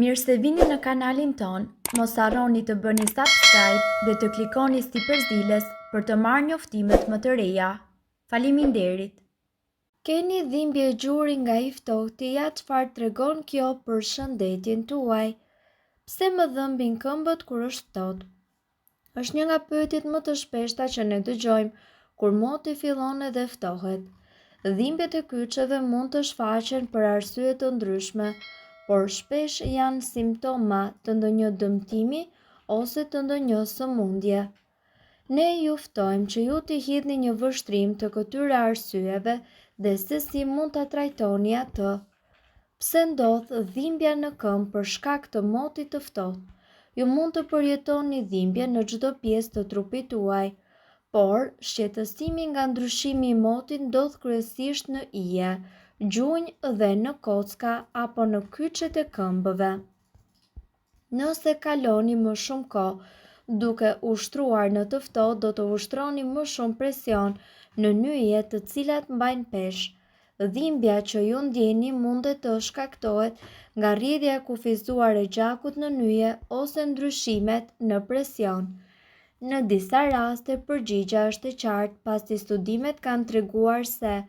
Mirë se vini në kanalin ton, mos harroni të bëni subscribe dhe të klikoni si përzieles për të marrë njoftimet më të reja. Faleminderit! Keni dhimbje gjuri nga i ftohti, ja çfarë tregon kjo për shëndetin tuaj? Pse më dhëmbin këmbët kur është ftohtë? Është një nga pyetjet më të shpeshta që ne dëgjojmë kur moti fillon edhe ftohet. Dhimbjet e kyçeve mund të shfaqen për arsye të ndryshme, por shpesh janë simptoma të ndonjë dëmtimi ose të ndonjë sëmundje. Ne ju ftojmë që ju t'i hidhni një vështrim të këtyre arsyeve dhe se si mund ta trajtoni atë. Pse ndodh dhimbja në këmbë për shkak të motit të ftohtë? Ju mund të përjetoni dhimbje në çdo pjesë të trupit tuaj, por shqetësimi nga ndryshimi i motit ndodh kryesisht në ije, gjunjë dhe në kocka apo në kyçet e këmbëve. Nëse kaloni më shumë kohë duke ushtruar në të ftohtë, do të ushtroni më shumë presion në nyje të cilat mbajnë peshë. Dhimbja që ju ndjeni mundet të shkaktohet nga rrjedhja e kufizuar e gjakut në nyje ose ndryshimet në presion. Në disa raste përgjigjja është e qartë, pasi studimet kanë treguar se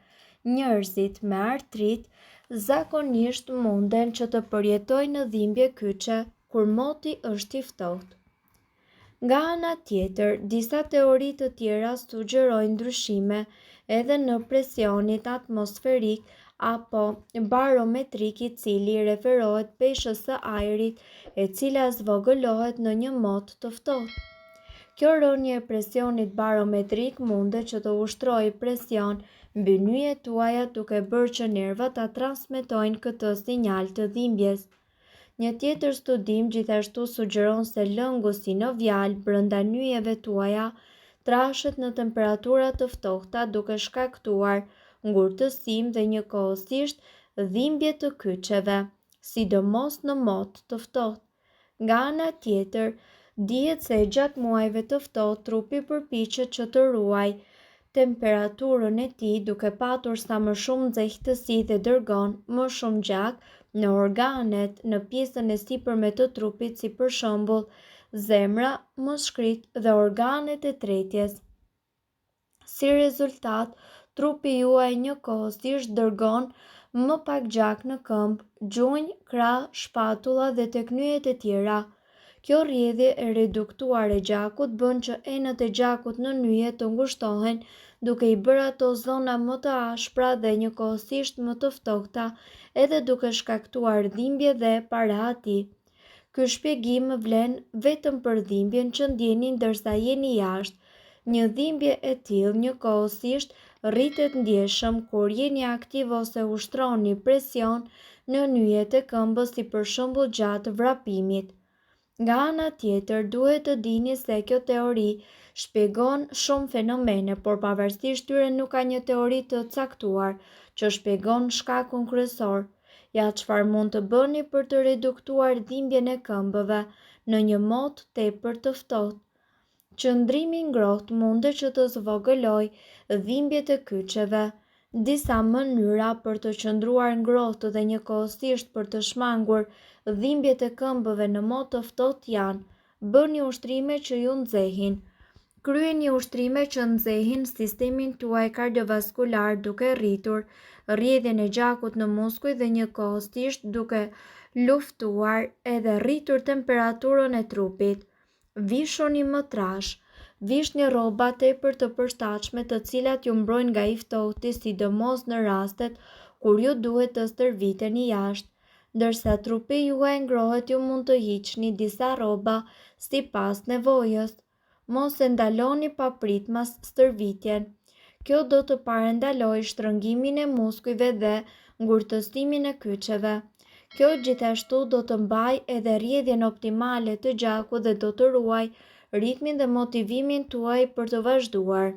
njerëzit me artritë zakonisht munden që të përjetojnë dhimbje kyçe kur moti është i ftohtë. Nga ana tjetër, disa teori të tjera sugjerojnë ndryshime edhe në presionin atmosferik apo barometrik, i cili referohet peshës së ajrit e cila zvogëlohet në një mot të ftohtë. Kjo rënje e presionit barometrik mundet që të ushtrojë presion mbi nyjet tuaja, duke bërë që nervat ta transmetojnë këtë sinjal të dhimbjes. Një tjetër studim gjithashtu sugjeron se lëngu sinovial brenda nyjeve tuaja trashet në temperatura të ftohta, duke shkaktuar ngurtësim dhe njëkohësisht dhimbje të kyçeve, sidomos në mot të ftohtë. Nga ana tjetër, dihet se gjatë muajve të ftohtë trupi përpiqet që të ruajë temperaturën e tij, duke patur sa më shumë nxehtësi dhe dërgon më shumë gjak në organet në pjesën e sipërme të trupit, si për shembull zemra, muskujt dhe organet e tretjes. Si rezultat, trupi juaj njëkohësisht dërgon më pak gjak në këmbë, gjunjë, krah, shpatulla dhe tek nyjet e tjera. Kjo rrjedhje e reduktuar e gjakut bën që enët e gjakut në nyje të ngushtohen, duke i bërë ato zona më të ashpra dhe njëkohësisht më të ftohta, edhe duke shkaktuar dhimbje dhe para atij. Ky shpjegim vlen vetëm për dhimbjen që ndjeni ndërsa jeni jashtë. Një dhimbje e tillë njëkohësisht rritet ndjeshëm kur jeni aktiv ose ushtroni presion në nyjet e këmbës, si për shembull gjatë vrapimit. Nga ana tjetër, duhet të dini se kjo teori shpjegon shumë fenomene, por pavarësisht tyre nuk ka një teori të caktuar që shpjegon shkakun kryesor. Ja çfarë mund të bëni për të reduktuar dhimbjen e këmbëve në një mot tepër të ftohtë? Qëndrimi i ngrohtë mundet që të zvogëlojë dhimbjet e kyçeve. Disa mënyra për të qëndruar ngrohtë dhe njëkohësisht për të shmangur dhimbjet e këmbëve në mot të ftohtë janë: bëni ushtrime që ju nxehin. Kryeni ushtrime që nxehin sistemin tuaj kardiovaskular, duke rritur rrjedhjen e gjakut në muskuj dhe njëkohësisht duke luftuar edhe rritur temperaturën e trupit. Vishuni më trash. Vishni rroba tepër të përshtatshme, të cilat ju mbrojnë nga i ftohti, sidomos në rastet kur ju duhet të stërviteni jashtë. Ndërsa trupi juaj ngrohet, ju mund të hiqni disa rroba sipas nevojës. Mos e ndaloni papritmas stërvitjen. Kjo do të parandalojë shtrëngimin e muskujve dhe ngurtësimin e kyçeve. Kjo gjithashtu do të mbajë edhe rrjedhjen optimale të gjakut dhe do të ruajë ritmin dhe motivimin tuaj për të vazhduar.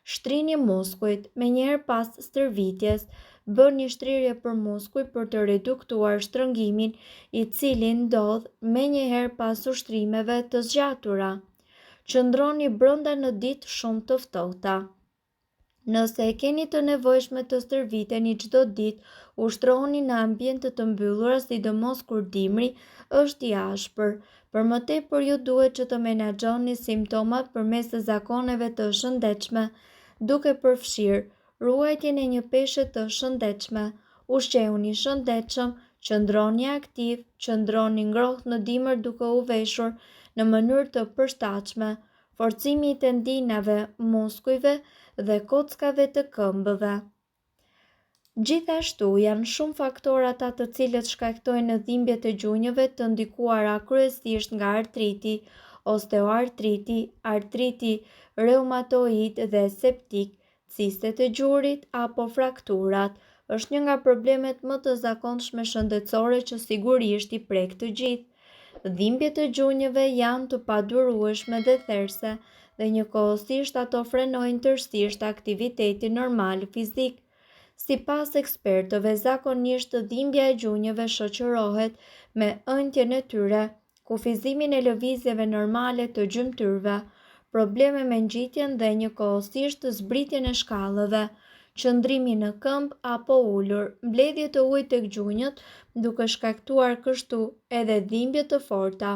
Shtrini muskujt. Menjëherë pas stërvitjes, bëni shtrirje për muskuj për të reduktuar shtrëngimin, i cili ndodh menjëherë pas ushtrimeve të zgjatura. Qëndroni brenda në ditë shumë të ftohta. Nëse e keni të nevojshme të stërviteni çdo ditë, ushtrohuni në ambiente të mbyllura, sidomos kur dimri është i ashpër. Për më tepër ju duhet që të menaxhoni simptomat përmes të zakoneve të shëndetshme, duke përfshirë ruajtjen e një peshe të shëndetshme, ushqehuni shëndetshëm, qëndroni aktiv, qëndroni ngrohtë në dimër duke u veshur në mënyrë të përshtatshme, forcimi i tendinave, muskujve dhe kockave të këmbëve. Gjithashtu janë shumë faktorë ata të cilët shkaktojnë dhimbjet e gjunjëve, të ndikuara kryesisht nga artriti, osteoartriti, artriti reumatoid dhe septik, cistet e gjurit apo frakturat. Është një nga problemet më të zakonshme shëndetësore që sigurisht i prek të gjithë. Dhimbjet e gjunjëve janë të padurueshme dhe therse, dhe njëkohësisht ato frenojnë tërësisht aktivitetin normal fizik. Sipas ekspertëve, zakonisht dhimbja e gjunjëve shoqërohet me ëndjen e tyre, kufizimin e lëvizjeve normale të gjymtyrëve, probleme me ngjitjen dhe njëkohësisht zbritjen e shkallëve, qëndrimi në këmbë apo ulur, mbledhje të ujit tek gjunjët, duke shkaktuar kështu edhe dhimbje të forta.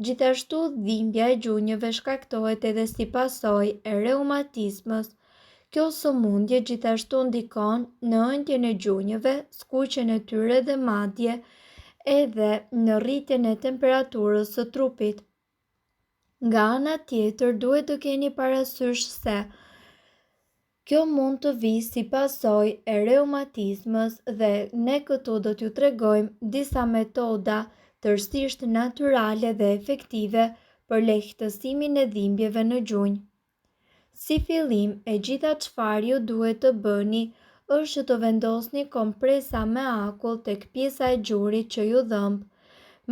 Gjithashtu, dhimbja e gjunjëve shkaktohet edhe si pasojë e reumatizmës. Kjo sëmundje gjithashtu ndikon në ëndjen e gjunjëve, skuqjen e tyre dhe madje edhe në rritjen e temperaturës së trupit. Nga ana tjetër, duhet të keni parasysh se kjo mund të vijë si pasojë e reumatizmës dhe ne këtu do t'ju tregojmë disa metoda tërësisht natyrale dhe efektive për lehtësimin e dhimbjeve në gjunjë. Si fillim, e gjitha çfarë ju duhet të bëni është që të vendosni kompresa me akull tek pjesa e gjurit që ju dhëmb.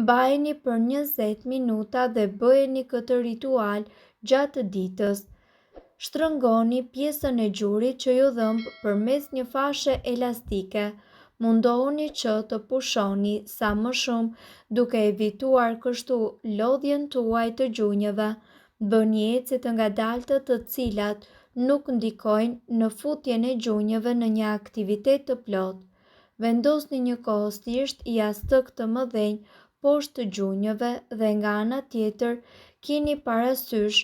Mbajeni për 20 minuta dhe bëjeni këtë ritual gjatë ditës. Shtrëngoni pjesën e gjurit që ju dhëmb përmes një fashe elastike. Mundohuni që të pushoni sa më shumë, duke evituar kështu lodhjen tuaj të gjunjëve. Bëni ecje të ngadalta të cilat nuk ndikojnë në futjen e gjunjëve në një aktivitet të plotë. Vendosni njëkohësisht jastëk të mëdhenj poshtë gjunjëve dhe nga ana tjetër keni parasysh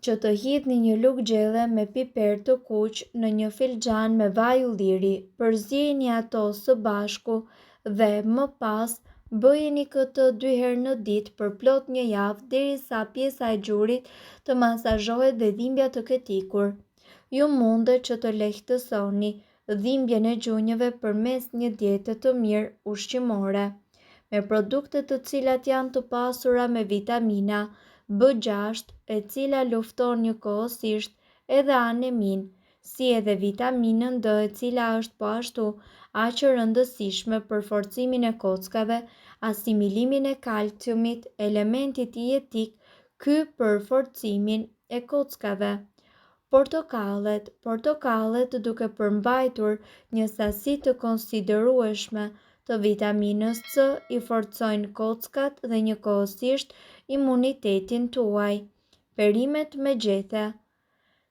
që të hidhni një lugë gjelle me piper të kuq në një filxhan me vaj ulliri, përzieni ato së bashku dhe më pas bëjeni këtë 2 herë në ditë për plot një javë derisa pjesa e gjurit të masazhohet dhe dhimbja të ketë ikur. Ju mundet që të lehtësoni dhimbjen e gjunjëve përmes një diete të mirë ushqimore, me produkte të cilat janë të pasura me vitamina B6, e cila lufton njëkohësisht edhe anemin, si edhe vitaminën D, e cila është po ashtu aq e rëndësishme për forcimin e kockave, asimilimin e kalciumit, elementit jetik, ky për forcimin e kockave. Portokallet duke përmbajtur një sasi të konsiderueshme të vitaminës C i forcojnë kockat dhe njëkohësisht imunitetin tuaj. Perimet me gjethe,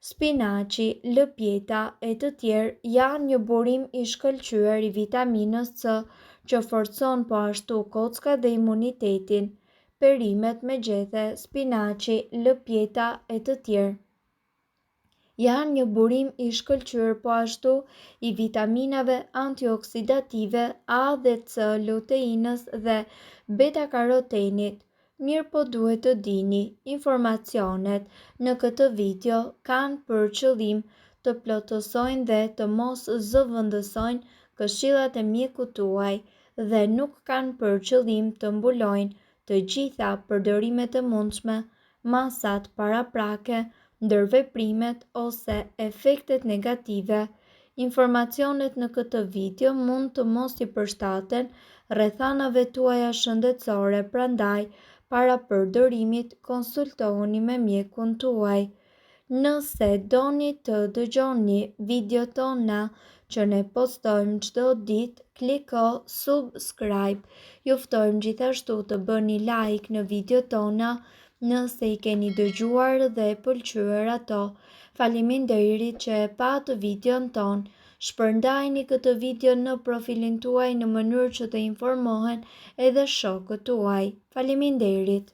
spinaci, lëpjeta e të tjerë janë një burim i shkëlqyer i vitaminës C që forcon po ashtu kockat dhe imunitetin. Perimet me gjethe, spinaci, lëpjeta e të tjerë janë një burim i shkëlqyer po ashtu i vitaminave antioksidative A dhe C, luteinës dhe beta-karotenit. Mirë po duhet të dini, informacionet në këtë video kanë për qëllim të plotësojnë dhe të mos zëvendësojnë këshillat e mjekut tuaj dhe nuk kanë për qëllim të mbulojnë të gjitha përdorimet e mundshme, masat paraprake, ndërveprimet ose efektet negative. Informacionet në këtë video mund të mos i përshtaten rrethanave tuaja shëndetësore, prandaj para përdorimit konsultohuni me mjekun tuaj. Nëse doni të dëgjoni videot tona që ne postojmë çdo ditë, kliko subscribe. Ju ftojmë gjithashtu të bëni like në videot tona Nëse i keni dëgjuar dhe pëlqyer ato, faleminderit që e patë videon ton. Shpërndajni këtë video në profilin tuaj në mënyrë që të informohen edhe shokët tuaj. Faleminderit.